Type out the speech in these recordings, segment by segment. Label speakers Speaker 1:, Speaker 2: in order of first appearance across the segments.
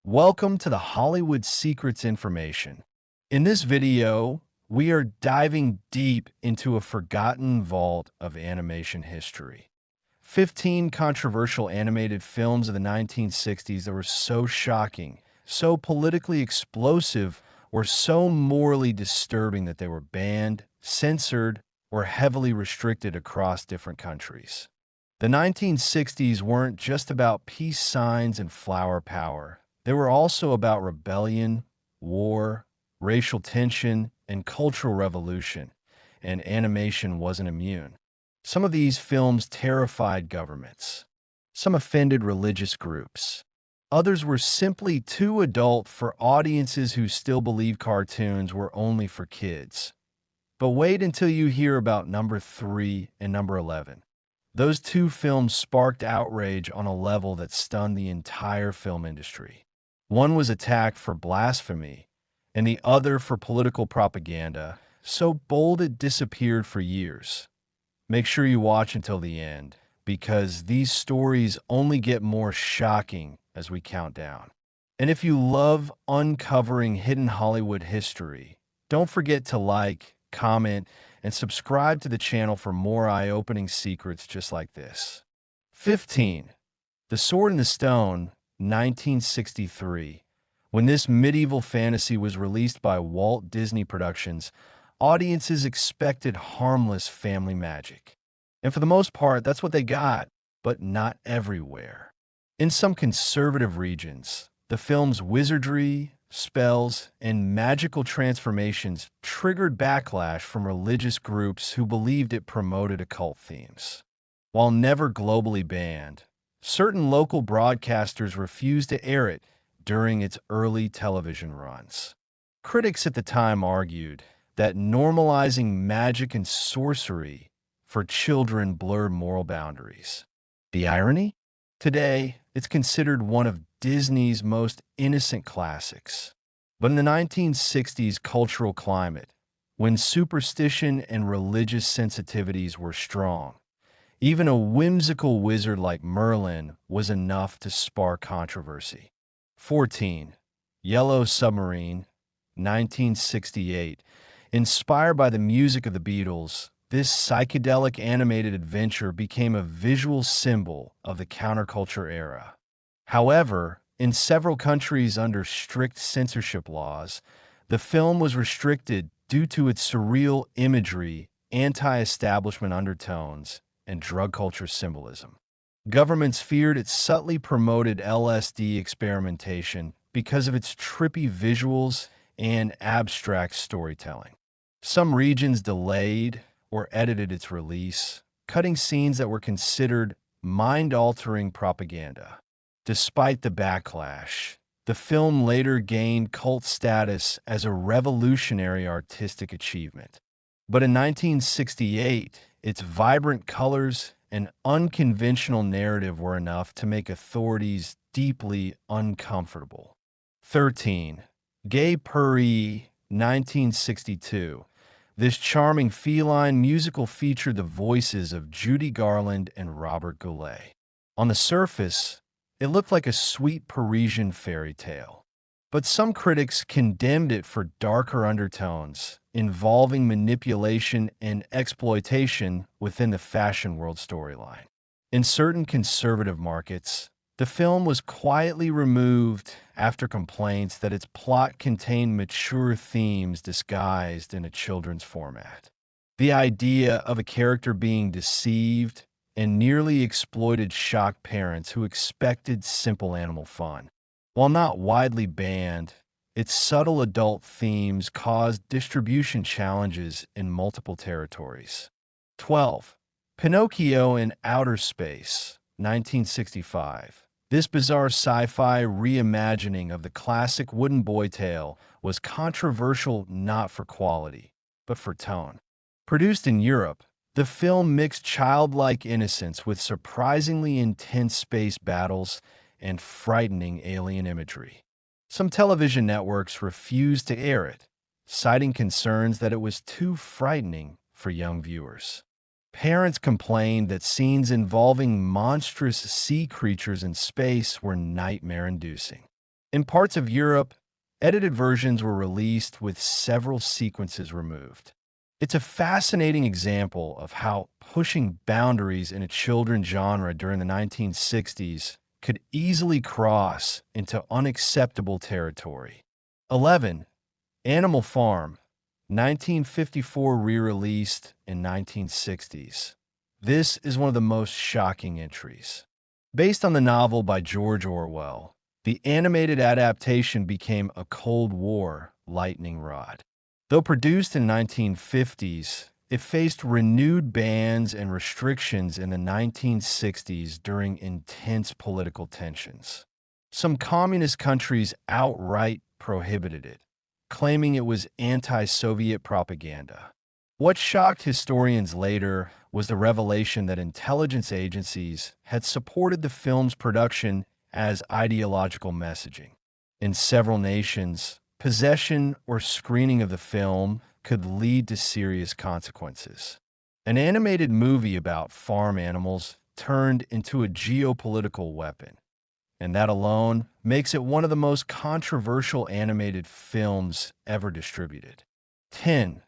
Speaker 1: Welcome to the Hollywood Secrets Information. In this video, we are diving deep into a forgotten vault of animation history. 15 controversial animated films of the 1960s that were so shocking, so politically explosive, or so morally disturbing that they were banned, censored, or heavily restricted across different countries. The 1960s weren't just about peace signs and flower power. They were also about rebellion, war, racial tension, and cultural revolution, and animation wasn't immune. Some of these films terrified governments. Some offended religious groups. Others were simply too adult for audiences who still believe cartoons were only for kids. But wait until you hear about number 3 and number 11. Those two films sparked outrage on a level that stunned the entire film industry. One was attacked for blasphemy, and the other for political propaganda, so bold it disappeared for years. Make sure you watch until the end, because these stories only get more shocking as we count down. And if you love uncovering hidden Hollywood history, don't forget to like, comment, and subscribe to the channel for more eye-opening secrets just like this. 15. The Sword and the Stone, 1963. When this medieval fantasy was released by Walt Disney Productions, audiences expected harmless family magic. And for the most part, that's what they got, but not everywhere. In some conservative regions, the film's wizardry, spells, and magical transformations triggered backlash from religious groups who believed it promoted occult themes. While never globally banned, certain local broadcasters refused to air it during its early television runs. Critics at the time argued that normalizing magic and sorcery for children blurred moral boundaries. The irony? Today, it's considered one of Disney's most innocent classics. But in the 1960s cultural climate, when superstition and religious sensitivities were strong, even a whimsical wizard like Merlin was enough to spark controversy. 14. Yellow Submarine, 1968. Inspired by the music of the Beatles, this psychedelic animated adventure became a visual symbol of the counterculture era. However, in several countries under strict censorship laws, the film was restricted due to its surreal imagery, anti-establishment undertones, and drug culture symbolism. Governments feared it subtly promoted LSD experimentation because of its trippy visuals and abstract storytelling. Some regions delayed or edited its release, cutting scenes that were considered mind-altering propaganda. Despite the backlash, the film later gained cult status as a revolutionary artistic achievement. But in 1968, its vibrant colors and unconventional narrative were enough to make authorities deeply uncomfortable. 13. Gay Puri, 1962. This charming feline musical featured the voices of Judy Garland and Robert Goulet. On the surface, it looked like a sweet Parisian fairy tale. But some critics condemned it for darker undertones, involving manipulation and exploitation within the fashion world storyline. In certain conservative markets, the film was quietly removed after complaints that its plot contained mature themes disguised in a children's format. The idea of a character being deceived and nearly exploited shocked parents who expected simple animal fun. While not widely banned, its subtle adult themes caused distribution challenges in multiple territories. 12. Pinocchio in Outer Space, 1965. This bizarre sci-fi reimagining of the classic wooden boy tale was controversial not for quality, but for tone. Produced in Europe, the film mixed childlike innocence with surprisingly intense space battles and frightening alien imagery. Some television networks refused to air it, citing concerns that it was too frightening for young viewers. Parents complained that scenes involving monstrous sea creatures in space were nightmare-inducing. In parts of Europe, edited versions were released with several sequences removed. It's a fascinating example of how pushing boundaries in a children's genre during the 1960s could easily cross into unacceptable territory. 11. Animal Farm, 1954, re-released in 1960s. This is one of the most shocking entries. Based on the novel by George Orwell, the animated adaptation became a Cold War lightning rod. Though produced in the 1950s, it faced renewed bans and restrictions in the 1960s during intense political tensions. Some communist countries outright prohibited it, claiming it was anti-Soviet propaganda. What shocked historians later was the revelation that intelligence agencies had supported the film's production as ideological messaging. In several nations, possession or screening of the film could lead to serious consequences. An animated movie about farm animals turned into a geopolitical weapon, and that alone makes it one of the most controversial animated films ever distributed. 10.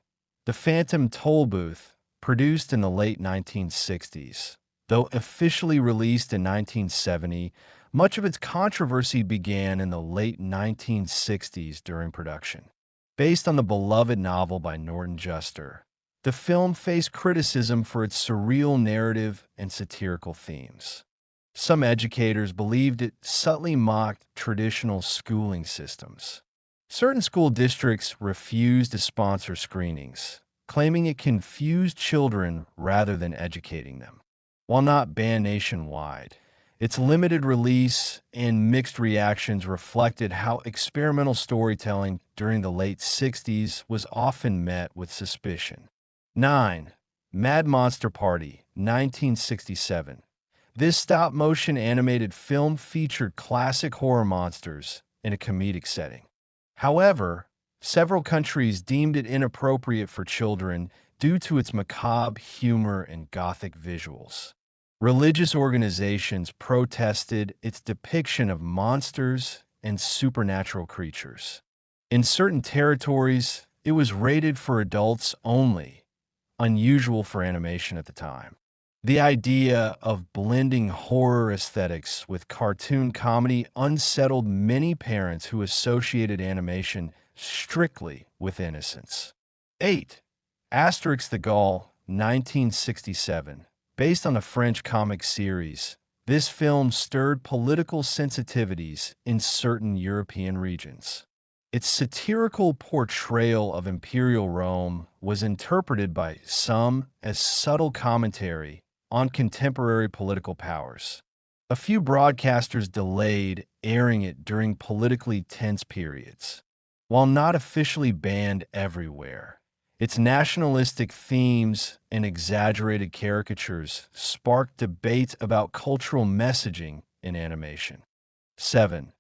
Speaker 1: The Phantom Tollbooth, produced in the late 1960s. Though officially released in 1970, much of its controversy began in the late 1960s during production. Based on the beloved novel by Norton Juster, the film faced criticism for its surreal narrative and satirical themes. Some educators believed it subtly mocked traditional schooling systems. Certain school districts refused to sponsor screenings, claiming it confused children rather than educating them. While not banned nationwide, its limited release and mixed reactions reflected how experimental storytelling during the late 60s was often met with suspicion. 9. Mad Monster Party, 1967. This stop-motion animated film featured classic horror monsters in a comedic setting. However, several countries deemed it inappropriate for children due to its macabre humor and gothic visuals. Religious organizations protested its depiction of monsters and supernatural creatures. In certain territories, it was rated for adults only, unusual for animation at the time. The idea of blending horror aesthetics with cartoon comedy unsettled many parents who associated animation strictly with innocence. 8. Asterix the Gaul, 1967. Based on a French comic series, this film stirred political sensitivities in certain European regions. Its satirical portrayal of Imperial Rome was interpreted by some as subtle commentary on contemporary political powers. A few broadcasters delayed airing it during politically tense periods. While not officially banned everywhere, its nationalistic themes and exaggerated caricatures sparked debates about cultural messaging in animation. 7.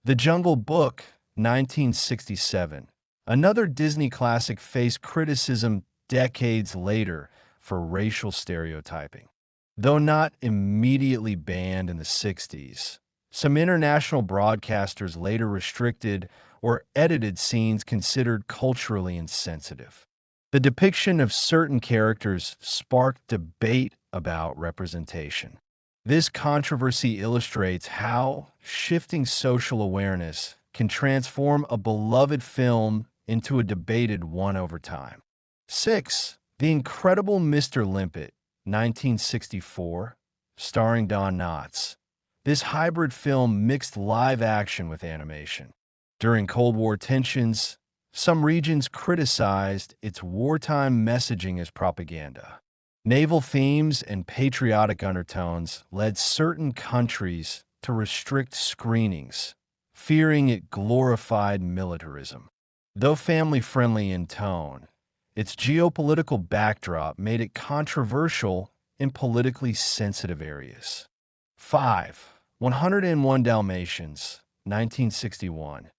Speaker 1: The Jungle Book, 1967. Another Disney classic faced criticism decades later for racial stereotyping. Though not immediately banned in the 60s, some international broadcasters later restricted or edited scenes considered culturally insensitive. The depiction of certain characters sparked debate about representation. This controversy illustrates how shifting social awareness can transform a beloved film into a debated one over time. 6. The Incredible Mr. Limpet, 1964, starring Don Knotts. This hybrid film mixed live action with animation. During Cold War tensions, some regions criticized its wartime messaging as propaganda. Naval themes and patriotic undertones led certain countries to restrict screenings, fearing it glorified militarism. Though family-friendly in tone, its geopolitical backdrop made it controversial in politically sensitive areas. 5. 101 Dalmatians, 1961.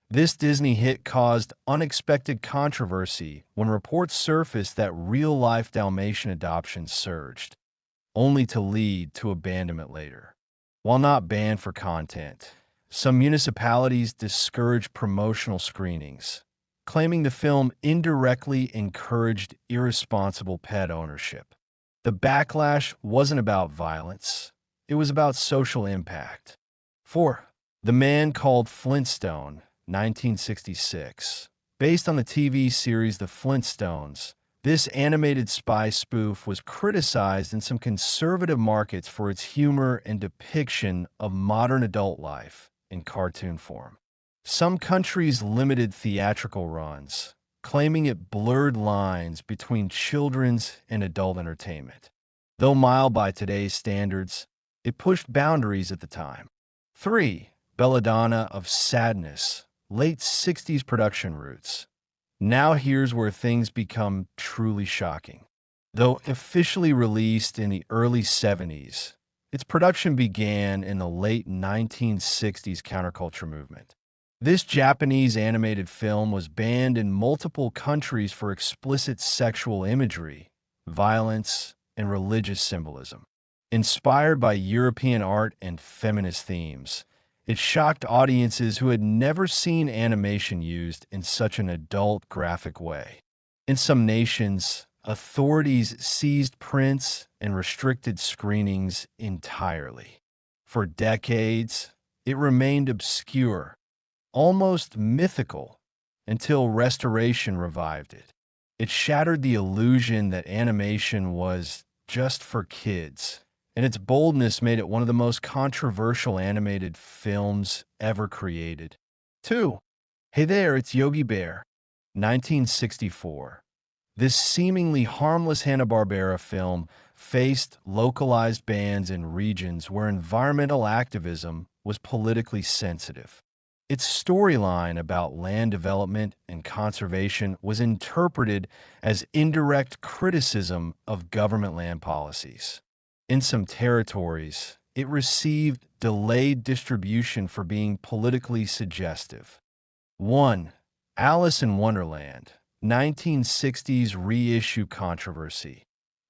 Speaker 1: This Disney hit caused unexpected controversy when reports surfaced that real-life Dalmatian adoptions surged, only to lead to abandonment later. While not banned for content, Some municipalities discouraged promotional screenings, claiming the film indirectly encouraged irresponsible pet ownership. The backlash wasn't about violence, it was about social impact. 4. The Man Called Flintstone, 1966. Based on the TV series The Flintstones, this animated spy spoof was criticized in some conservative markets for its humor and depiction of modern adult life in cartoon form. Some countries limited theatrical runs, claiming it blurred lines between children's and adult entertainment. Though mild by today's standards, it pushed boundaries at the time. 3. Belladonna of Sadness, late 60s production roots. Now here's where things become truly shocking. Though officially released in the early 70s, its production began in the late 1960s counterculture movement. This Japanese animated film was banned in multiple countries for explicit sexual imagery, violence, and religious symbolism. Inspired by European art and feminist themes, it shocked audiences who had never seen animation used in such an adult graphic way. In some nations, authorities seized prints and restricted screenings entirely. For decades, it remained obscure, almost mythical, until restoration revived it. It shattered the illusion that animation was just for kids, and its boldness made it one of the most controversial animated films ever created. 2. Hey There, It's Yogi Bear, 1964. This seemingly harmless Hanna-Barbera film faced localized bans in regions where environmental activism was politically sensitive. Its storyline about land development and conservation was interpreted as indirect criticism of government land policies. In some territories, it received delayed distribution for being politically suggestive. 1. Alice in Wonderland, 1960s reissue controversy.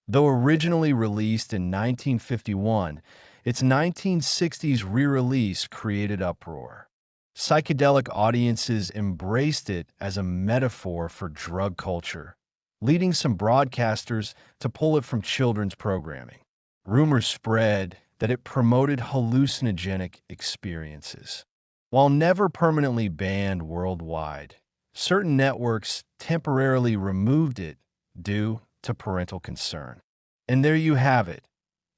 Speaker 1: Though originally released in 1951, its 1960s re-release created uproar. Psychedelic audiences embraced it as a metaphor for drug culture, leading some broadcasters to pull it from children's programming. Rumors spread that it promoted hallucinogenic experiences. While never permanently banned worldwide, certain networks temporarily removed it due to parental concern. And there you have it.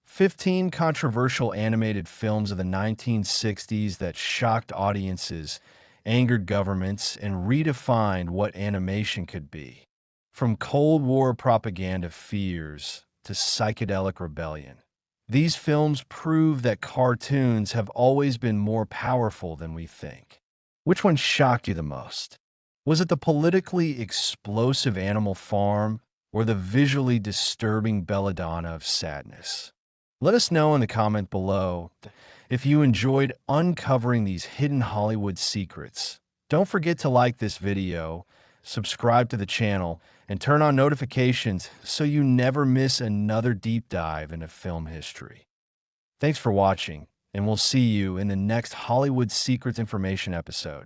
Speaker 1: 15 controversial animated films of the 1960s that shocked audiences, angered governments, and redefined what animation could be. From Cold War propaganda fears to psychedelic rebellion, these films prove that cartoons have always been more powerful than we think. Which one shocked you the most? Was it the politically explosive Animal Farm or the visually disturbing Belladonna of Sadness? Let us know in the comment below if you enjoyed uncovering these hidden Hollywood secrets. Don't forget to like this video, subscribe to the channel, and turn on notifications so you never miss another deep dive into film history. Thanks for watching, and we'll see you in the next Hollywood Secrets Information episode.